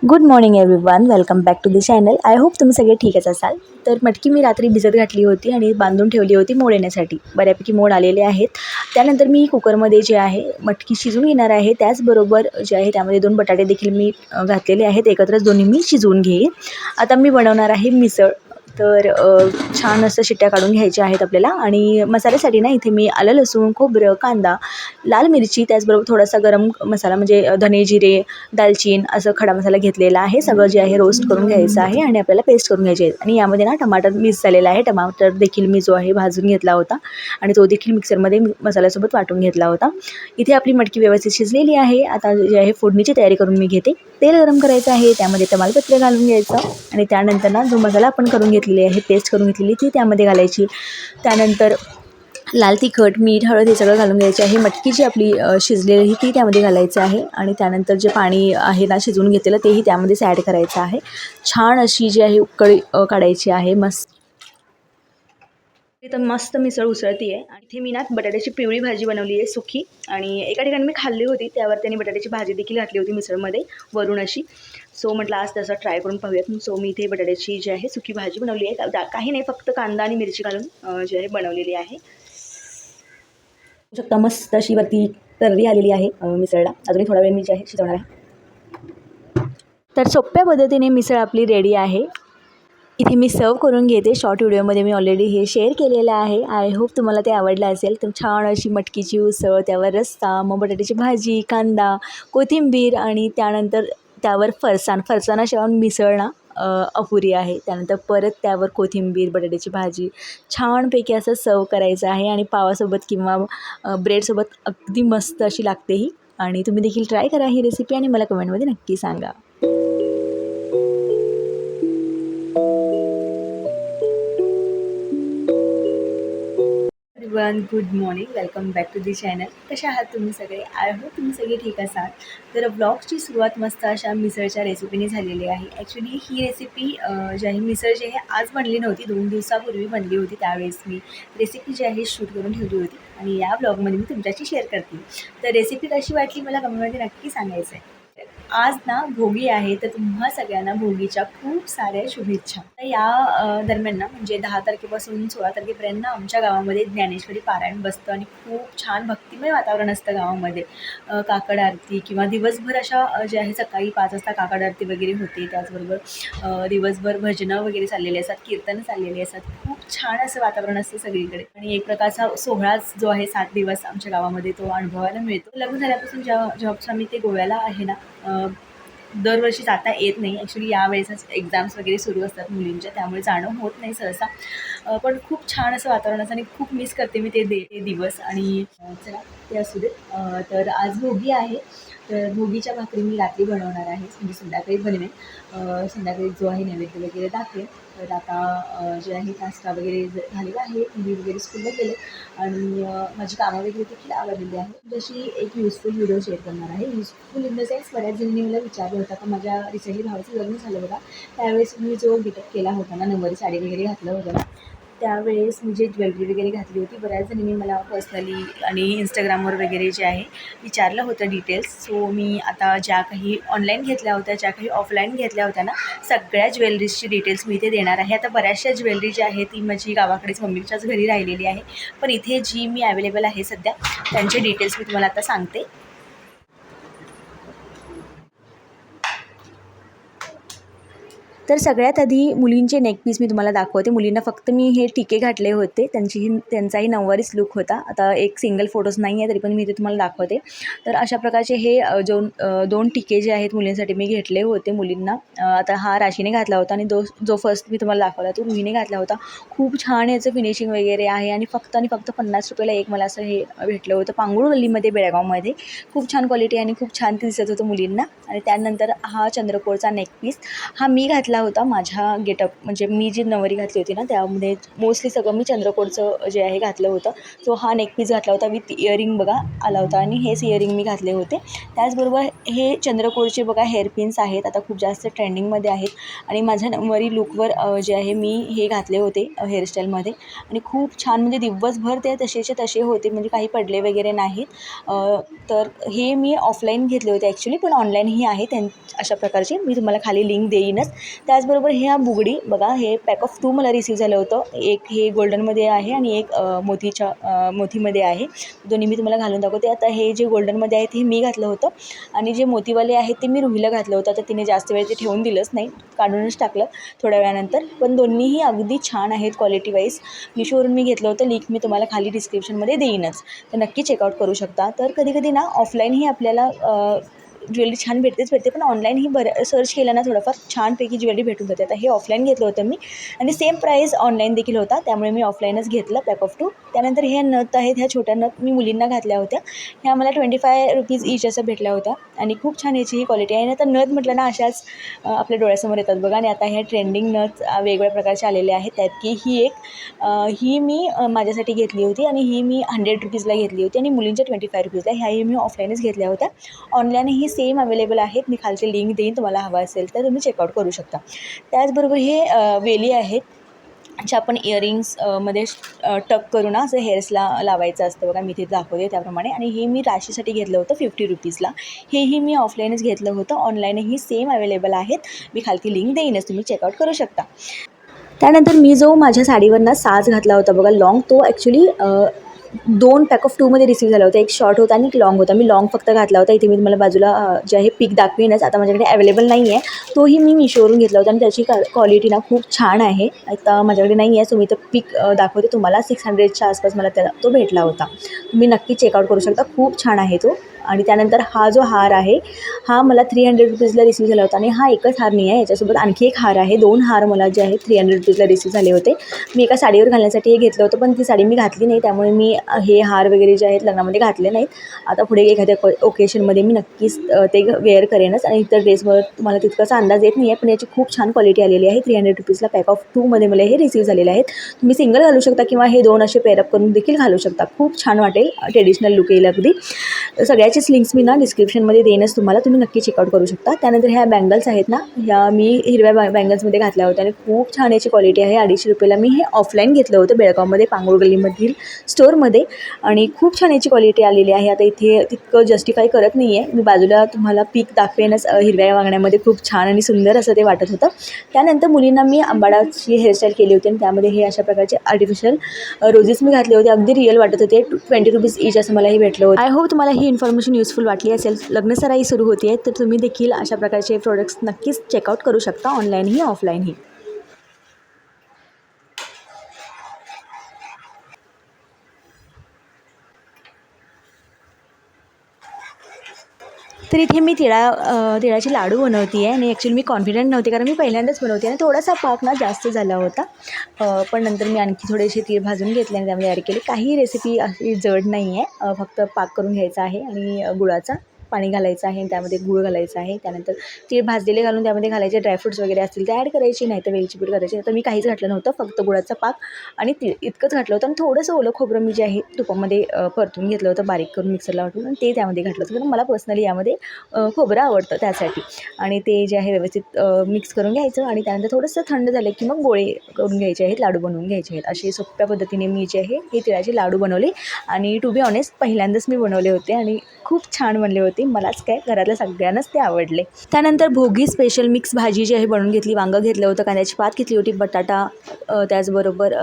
Good morning everyone, welcome back to the channel. I hope तुम्ही सगळे ठीकच असाल. तर मटकी मी रात्री भिजत घातली होती आणि बांधून ठेवली होती मोड येण्यासाठी. बऱ्यापैकी मोड आलेले आहेत. त्यानंतर मी कुकरमध्ये जे आहे मटकी शिजवून घेणार आहे. त्याचबरोबर जे आहे त्यामध्ये 2 बटाटे देखील मी घातलेले आहेत. एकत्रच दोन्ही मी शिजवून घेईन. आता मी बनवणार आहे मिसळ. तर छान असं शिट्ट्या काढून घ्यायच्या आहेत आपल्याला. आणि मसाल्यासाठी ना इथे मी आलं, लसूण, खोबरं, कांदा, लाल मिरची, त्याचबरोबर थोडासा गरम मसाला म्हणजे धने, जिरे, दालचीन असं खडा मसाला घेतलेला आहे. सगळं जे आहे रोस्ट करून घ्यायचं आहे आणि आपल्याला पेस्ट करून घ्यायची आहे. आणि यामध्ये ना टमाटर मिक्स झालेला आहे. टमाटर देखील मी जो आहे भाजून घेतला होता आणि तो देखील मिक्सरमध्ये मसाल्यासोबत वाटून घेतला होता. इथे आपली मटकी व्यवस्थित शिजलेली आहे. आता जे आहे फोडणीची तयारी करून मी घेते. तेल गरम करायचं आहे, त्यामध्ये तमालपत्र घालून घ्यायचं आणि त्यानंतर ना जो मसाला आपण करून घेतलेली आहे, पेस्ट करून घेतलेली ती त्यामध्ये घालायची. त्यानंतर लाल तिखट, मीठ, हळद हे सगळं घालून घ्यायचे आहे. मटकी जी आपली शिजलेली ती त्यामध्ये घालायचं आहे आणि त्यानंतर जे पाणी आहे ना शिजवून घेतलेलं तेही त्यामध्येच ॲड करायचं आहे. छान अशी जी आहे उकळी काढायची आहे. तर मस्त मिसळ उसळती आहे. आणि इथे मी ना बटाट्याची पिवळी भाजी बनवली आहे सुकी. आणि एका ठिकाणी मी खाल्ली होती, त्यावर त्यांनी बटाट्याची भाजी देखील घातली होती मिसळमध्ये वरून अशी. सो म्हटलं आज तसं ट्राय करून पाहूयात. सो मी इथे बटाट्याची जी आहे सुकी भाजी बनवली आहे. काही नाही, फक्त कांदा आणि मिरची घालून जी आहे बनवलेली आहे. शकता मस्त अशी वरती तर्री आलेली आहे मिसळला. अजूनही थोडा वेळ मी जी आहे शिजवणार आहे. तर सोप्या पद्धतीने मिसळ आपली रेडी आहे. इथे मी सर्व करून घेते. शॉर्ट व्हिडिओमध्ये मी ऑलरेडी हे शेअर केलेलं आहे. आय होप तुम्हाला ते आवडलं असेल. तर छान अशी मटकीची उसळ, त्यावर रस्सा, मग बटाट्याची भाजी, कांदा, कोथिंबीर आणि त्यानंतर त्यावर फरसाणाशिवाय मिसळ ना अपुरी आहे. त्यानंतर परत त्यावर कोथिंबीर, बटाट्याची भाजी छानपैकी असं सर्व करायचं आहे आणि पावासोबत किंवा ब्रेडसोबत अगदी मस्त अशी लागते ही. आणि तुम्ही देखील ट्राय करा ही रेसिपी आणि मला कमेंटमध्ये नक्की सांगा. Everyone, good morning, welcome back to the channel. कसे आहात तुम्ही सगळे? आय होप तुम्ही सगळे ठीक असाल. तर ब्लॉगची सुरुवात मस्त अशा मिसळच्या रेसिपीने झालेली आहे. ॲक्च्युली ही रेसिपी जी आहे मिसळ जी आहे आज बनली नव्हती, 2 दिवसापूर्वी बनली होती. त्यावेळेस मी रेसिपी जी आहे शूट करून ठेवली होती आणि या ब्लॉगमध्ये मी तुमच्याशी शेअर करते. तर रेसिपी कशी वाटली मला कमेंटमध्ये नक्की सांगायचं आहे. आज ना भोगी आहे, तर तुम्हा सगळ्यांना भोगीच्या खूप साऱ्या शुभेच्छा. तर या दरम्यान ना म्हणजे 10 तारखेपासून 16 तारखेपर्यंत ना आमच्या गावामध्ये ज्ञानेश्वरी पारायण बसतं आणि खूप छान भक्तिमय वातावरण असतं गावामध्ये. काकड आरती किंवा दिवसभर अशा जे आहे सकाळी 5 वाजता काकड आरती वगैरे होते. त्याचबरोबर दिवसभर भजनं वगैरे चाललेले असतात, कीर्तन चाललेले असतात. खूप छान असं वातावरण असतं सगळीकडे आणि एक प्रकारचा सोहळाच जो आहे 7 दिवस आमच्या गावामध्ये तो अनुभवायला मिळतो. लग्न झाल्यापासून जेव्हापासून आम्ही ते गोव्याला आहे ना दरवर्षी जाता येत नाही. ॲक्च्युली यावेळेसच एक्झाम्स वगैरे सुरू असतात मुलींच्या, त्यामुळे जाणं होत नाही सहसा. पण खूप छान असं वातावरण असतं आणि खूप मिस करते मी ते दिवस. आणि चला ते असू देत. तर आज भोगी आहे, तर भोगीच्या भाकरी मी रात्री बनवणार आहे, म्हणजे संध्याकाळी बनवेन. संध्याकाळी जो आहे नैवेद्य वगैरे दाखवेन. तर आता जे आहे नाश्ता वगैरे झालेला आहे, मुली वगैरे स्कूलला गेले आणि माझी कामं वगैरे देखील आवडलेली आहे. जशी एक युजफुल व्हिडिओ शेअर करणार आहे. युजफुल इन द सेन्स, बऱ्याच जणांनी मला विचारलं होतं का माझ्या रिसेंटली भावाचं लग्न झालं बघा, त्यावेळेस मी जो गेटअप केला होता ना, नऊवारी साडी वगैरे घातलं होतं ना, त्यावेळेस मी जे ज्वेलरी वगैरे घातली होती, बऱ्याच जणींनी मला पर्सनली आणि इंस्टाग्रामवर वगैरे जे आहे विचारलं होतं डिटेल्स. सो मी आता ज्या काही ऑनलाईन घेतल्या होत्या, ज्या काही ऑफलाईन घेतल्या होत्या ना, सगळ्या ज्वेलरीजची डिटेल्स मी इथे देणार आहे. आता बऱ्याचशा ज्वेलरी जी आहे ती माझी गावाकडेच मम्मीच्याच घरी राहिलेली आहे, पण इथे जी मी अवेलेबल आहे सध्या त्यांचे डिटेल्स मी तुम्हाला आता सांगते. तर सगळ्यात आधी मुलींचे नेकपीस मी तुम्हाला दाखवते. मुलींना फक्त मी हे टिके घातले होते, त्यांचाही नऊवारीच लूक होता. आता एक सिंगल फोटोज नाही आहे, तरी पण मी ते तुम्हाला दाखवते. तर अशा प्रकारचे हे दोन टिके जे आहेत मुलींसाठी मी घेतले होते मुलींना. आता हा राशीने घातला होता आणि जो फर्स्ट मी तुम्हाला दाखवला तो रुहीने घातला होता. खूप छान याचं फिनिशिंग वगैरे आहे आणि फक्त 50 रुपयाला एक मला असं हे भेटलं होतं पांगुळ गल्लीमध्ये बेळगावमध्ये. खूप छान क्वालिटी आणि खूप छान दिसत होतं मुलींना. आणि त्यानंतर हा चंद्रकोरचा नेकपीस हा मी घातला घातला होता माझ्या गेटअप, म्हणजे मी जी नवरी घातली होती ना त्यामध्ये मोस्टली सगळं मी चंद्रकोरचं जे आहे घातलं होतं. सो हा नेक पीस घातला होता विथ इयरिंग बघा आला होता आणि हेच इयरिंग मी घातले होते. त्याचबरोबर हे चंद्रकोरचे बघा हेअरपिन्स आहेत, आता खूप जास्त ट्रेंडिंगमध्ये आहेत आणि माझ्या नऊवारी लुकवर जे आहे मी हे घातले होते हेअरस्टाईलमध्ये आणि खूप छान, म्हणजे दिवसभर ते तसेचे तसे होते, म्हणजे काही पडले वगैरे नाहीत. तर हे मी ऑफलाईन घेतले होते ॲक्च्युली, पण ऑनलाईनही आहे अशा प्रकारचे मी तुम्हाला खाली लिंक देईनच. त्याचबरोबर ह्या बुगडी बघा, हे पॅक ऑफ 2 मला रिसीव्ह झालं होतं. एक हे गोल्डनमध्ये आहे आणि एक मोतीमध्ये आहे. दोन्ही मी तुम्हाला घालून दाखवते. आता हे जे गोल्डनमध्ये आहे ते मी घातलं होतं आणि जे मोतीवाले आहेत ते मी रुहीला घातलं होतं. तर तिने जास्त वेळ ते ठेवून दिलंच नाही, काढूनच टाकलं थोड्या वेळानंतर. पण दोन्हीही अगदी छान आहेत क्वालिटी वाईज. मिशोवरून मी घेतलं होतं, लिंक मी तुम्हाला खाली डिस्क्रिप्शनमध्ये देईनच, तर नक्की चेकआउट करू शकता. तर कधी कधी ना ऑफलाईनही आपल्याला ज्वेलरी छान भेटते, पण ऑनलाईनही सर्च केलं ना थोडंफार छानपैकी ज्वेलरी भेटून जाते. आता हे ऑफलाईन घेतलं होतं मी आणि सेम प्राईस ऑनलाईन देखील होता, त्यामुळे मी ऑफलाईनच घेतलं पॅक ऑफ 2. त्यानंतर ह्या नथ आहेत, ह्या छोट्या नथ मी मुलींना घातल्या होत्या. ह्या मला 25 रुपीज ईच असं भेटल्या होत्या आणि खूप छान याची ही क्वालिटी आहे. आणि आता नथ म्हटलं ना अशाच आपल्या डोळ्यासमोर येतात बघा. आणि आता ह्या ट्रेंडिंग नथ वेगवेगळ्या प्रकारचे आलेले आहेत, त्यातकी ही मी माझ्यासाठी घेतली होती आणि ही मी 100 रुपीजला घेतली होती आणि मुलींच्या 25 रुपीजला. ह्याही मी ऑफलाईनच घेतल्या होत्या. ऑनलाईनही सेम अवेलेबल आहेत, मी खालचे लिंक देईन, तुम्हाला हवं असेल तर तुम्ही चेकआउट करू शकता. त्याचबरोबर हे वेली आहेत, जे आपण इयरिंग्स मध्ये टक करून असं हेअर्सला लावायचं असतं बघा, मी ते दाखवते त्याप्रमाणे. आणि हे मी राशीसाठी घेतलं होतं 50 रुपीजला. हेही मी ऑफलाईनच घेतलं होतं, ऑनलाईनही सेम अवेलेबल आहेत, मी खालती लिंक देईनच, तुम्ही चेकआउट करू शकता. त्यानंतर मी जो माझ्या साडीवरनं साज घातला होता बघा लॉंग, तो ॲक्च्युली 2 पॅक ऑफ 2मध्ये रिसीव्ह झाला होता. एक शॉर्ट होता आणि एक लॉंग होता. मी लॉंग फक्त घातला होता. इथे मी तुम्हाला बाजूला जे आहे पिक दाखवेनच, आता माझ्याकडे अवेलेबल नाही आहे. तोही मी मिशोवरून घेतला होता आणि त्याची क्वालिटी ना खूप छान आहे. आता माझ्याकडे नाही आहे, सो मी तर पिक दाखवते तुम्हाला. 600च्या आसपास मला तो भेटला होता. तुम्ही नक्की चेकआउट करू शकता, खूप छान आहे तो. आणि त्यानंतर हा जो हार आहे, हा मला 300 रुपीजला रिसीव्ह झाला होता आणि हा एकच हार नाही आहे, याच्यासोबत आणखी एक हार आहे. 2 हार मला जे आहे 300 रुपीजला रिसीव्ह झाले होते. मी एका साडीवर घालण्यासाठी हे घेतलं होतं, पण ती साडी मी घातली नाही, त्यामुळे मी हे हार वगैरे जे आहेत लग्नामध्ये घातले नाहीत. आता पुढे एखाद्या ओकेशनमध्ये मी नक्कीच ते वेअर करेनच. आणि इतर ड्रेसवर तुम्हाला तितकासा अंदाज येत नाही आहे, पण याची खूप छान क्वालिटी आलेली आहे. 300 रुपीजला पॅक ऑफ 2मध्ये मला हे रिसीव्ह झालेले आहेत. तुम्ही सिंगल घालू शकता किंवा हे 2 असे पेअरअप करून देखील घालू शकता, खूप छान वाटेल, ट्रेडिशनल लुक येईल अगदी. सगळ्याचीच लिंक्स मी ना डिस्क्रिप्शनमध्ये देईनच तुम्हाला, तुम्ही नक्की चेकआउट करू शकता. त्यानंतर ह्या बँगल्स आहेत ना, ह्या मी हिरव्या बँगल्समध्ये घातल्या होत्या आणि खूप छान याची क्वालिटी आहे. 250 रुपयाला मी हे ऑफलाईन घेतलं होतं बेळगावमध्ये, पांगोळ गल्लीमधील स्टोअरमध्ये, आणि खूप छान याची क्वालिटी आलेली आहे. आता इथे तितकं जस्टिफाय करत नाही आहे, मी बाजूला तुम्हाला पिक दाखवेनच. हिरव्या वांगण्यामध्ये खूप छान आणि सुंदर असं ते वाटत होतं. त्यानंतर मुलींना मी आंबाडाची हेअरस्टाईल केली होती आणि त्यामध्ये हे अशा प्रकारचे आर्टिफिशियल रोजेस मी घातले होते, अगदी रिअल वाटत होते. 20 रुपीज ईच असं मला हे भेटलं होतं. आय होप तुम्हाला ही इन्फॉर्मेशन युजफुल वाटली असेल. लग्नसराई सुरू होती आहे, तर तुम्ही देखील अशा प्रकारचे प्रोडक्ट्स नक्कीच चेकआउट करू शकता, ऑनलाईनही ऑफलाईनही. तर इथे मी तिळाचे लाडू बनवते आहे आणि ॲक्च्युली मी कॉन्फिडंट नव्हते, कारण मी पहिल्यांदाच बनवते आणि थोडासा पाक ना जास्त झाला होता. पण नंतर मी आणखी थोडेसे तीळ भाजून घेतले आणि त्यामध्ये ॲड केले. काही रेसिपी अशी जड नाही आहे, फक्त पाक करून घ्यायचा आहे आणि गुळाचा पाणी घालायचं आहे आणि त्यामध्ये गूळ घालायचं आहे. त्यानंतर तीळ भाजलेले घालून त्यामध्ये घालायचे, ड्रायफ्रूट्स वगैरे असतील ते ॲड करायची, नाही तर वेलची पूड करायची. तर मी काहीच घातलं नव्हतं, फक्त गुळाचा पाक आणि तीळ इतकंच घातलं होतं आणि थोडंसं ओलं खोबरं मी जे आहे तुपामध्ये परतून घेतलं होतं, बारीक करून मिक्सरला वाटून, आणि ते त्यामध्ये घातलं होतं. कारण मला पर्सनली यामध्ये खोबरं आवडतं त्यासाठी. आणि ते जे आहे व्यवस्थित मिक्स करून घ्यायचं आणि त्यानंतर थोडंसं थंड झालं की मग गोळे करून घ्यायचे आहेत, लाडू बनवून घ्यायचे आहेत. असे सोप्या पद्धतीने मी जे आहे हे तिळाचे लाडू बनवले आणि टू बी ऑनेस्ट पहिल्यांदाच मी बनवले होते आणि खूप छान बनले होते. मलाच काय, घरातल्या सगळ्यांनाच ते आवडले. त्यानंतर भोगी स्पेशल मिक्स भाजी जी आहे बनवून घेतली. वांगं घेतलं होतं, कांद्याची पात घेतली होती, बटाटा, त्याचबरोबर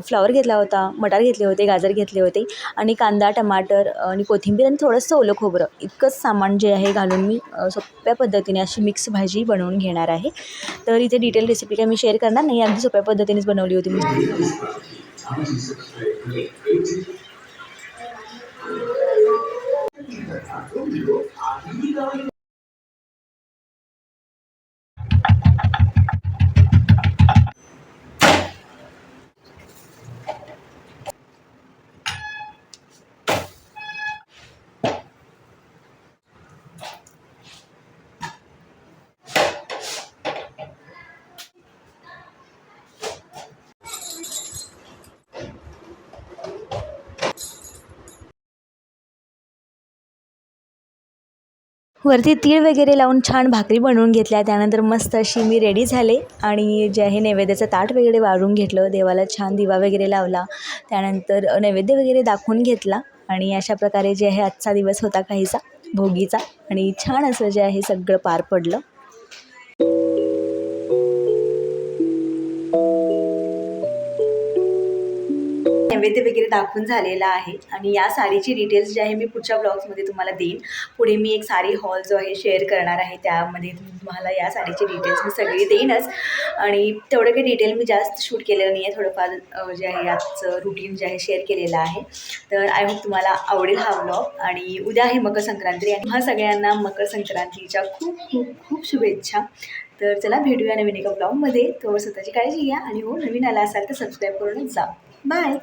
फ्लॉवर घेतला होता, मटार घेतले होते, गाजर घेतले होते आणि कांदा, टमाटर आणि कोथिंबीर आणि थोडंसं ओलं खोबरं, इतकंच सामान जे आहे घालून मी सोप्या पद्धतीने अशी मिक्स भाजी बनवून घेणार आहे. तर इथे डिटेल रेसिपी काय मी शेअर करणार नाही, अगदी सोप्या पद्धतीनेच बनवली होती मी. वरती तीळ वगैरे लावून छान भाकरी बनवून घेतल्या. त्यानंतर मस्त अशी मी रेडी झाले आणि जे आहे नैवेद्याचं ताट वगैरे वाढून घेतलं. देवाला छान दिवा वगैरे लावला. त्यानंतर नैवेद्य वगैरे दाखवून घेतला आणि अशा प्रकारे जे आहे आजचा दिवस होता काहीसा भोगीचा आणि छान असं जे आहे सगळं पार पडलं. नैवेद्य वगैरे दाखवून झालेला आहे आणि या साडीची डिटेल्स जे आहे मी पुढच्या ब्लॉग्समध्ये तुम्हाला देईन. पुढे मी एक साडी हॉल जो आहे शेअर करणार आहे, त्यामध्ये तुम्हाला या साडीची डिटेल्स मी सगळी देईनच. आणि तेवढं काही डिटेल मी जास्त शूट केलेलं नाही आहे, थोडंफार जे आहे याचं रुटीन जे आहे शेअर केलेलं आहे. तर आय होप तुम्हाला आवडेल हा ब्लॉग. आणि उद्या आहे मकर संक्रांती आणि हा सगळ्यांना मकर संक्रांतीच्या खूप खूप खूप शुभेच्छा. तर चला भेटूया नवीन एका ब्लॉगमध्ये. तो स्वतःची काळजी घ्या आणि हो नवीन आला असाल तर सबस्क्राईब करूनच जा. बाय.